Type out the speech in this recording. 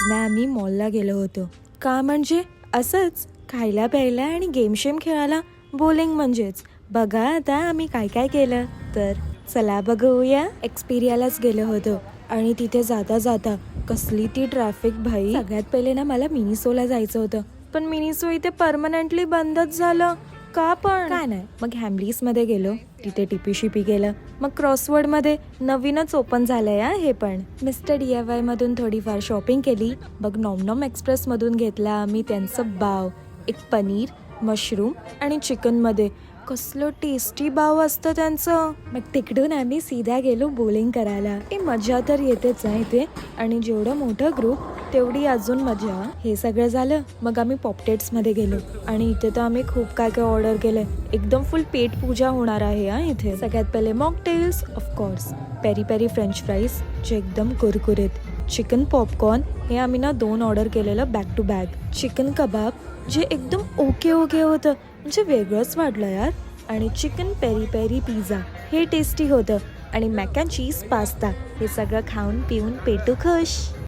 ना आम्ही मॉलला गेलो होतो. का म्हणजे असंच खायला प्यायला आणि गेम शेम खेळायला. बोलिंग म्हणजेच. बघा आता आम्ही काय काय केलं. तर चला बघूया. एक्सपिरियालाच गेलो होतो आणि तिथे जाता जाता कसली ती ट्रॅफिक भाई. सगळ्यात पहिले ना मला मिनिसोला जायचं होतं, पण मिनिसो इथे परमनंटली बंदच झालं. का पण काय नाही, मग हॅमलीस मध्ये गेलो, तिथे टिपी शिपी केलं. मग क्रॉसवर्ड मध्ये नवीनच ओपन झालंय हे पण. मिस्टर DIY मधून थोडीफार शॉपिंग केली. मग नॉमनॉम एक्सप्रेस मधून घेतला आम्ही त्यांचं बाव, एक पनीर, मशरूम आणि चिकन मध्ये. कसलं टेस्टी बाव असतं त्यांचं. मग तिकडून आम्ही सीधा गेलो बोलिंग करायला. मजा तर येतेच आहे इथे, आणि जेवढं मोठं ग्रुप तेवढी अजून मजा. हे सगळं झालं मग आम्ही पॉपटेट्स मध्ये गेलो आणि इथे तर आम्ही खूप काय काय ऑर्डर केलंय. एकदम फुल पेट पूजा होणार आहे इथे. सगळ्यात पहिले mocktails, of course peri peri french fries जे एकदम कुरकुरीत, चिकन पॉपकॉर्न हे आम्ही ना 2 ऑर्डर केलेलं बॅक टू बॅक, चिकन कबाब जे एकदम ओके ओके होतं, म्हणजे वेगळंच वाटलं यार, आणि चिकन पेरी पेरी पिझ्झा हे टेस्टी होतं, आणि मॅक अँड चीज पास्ता. हे सगळं खाऊन पिऊन पेटू खुश.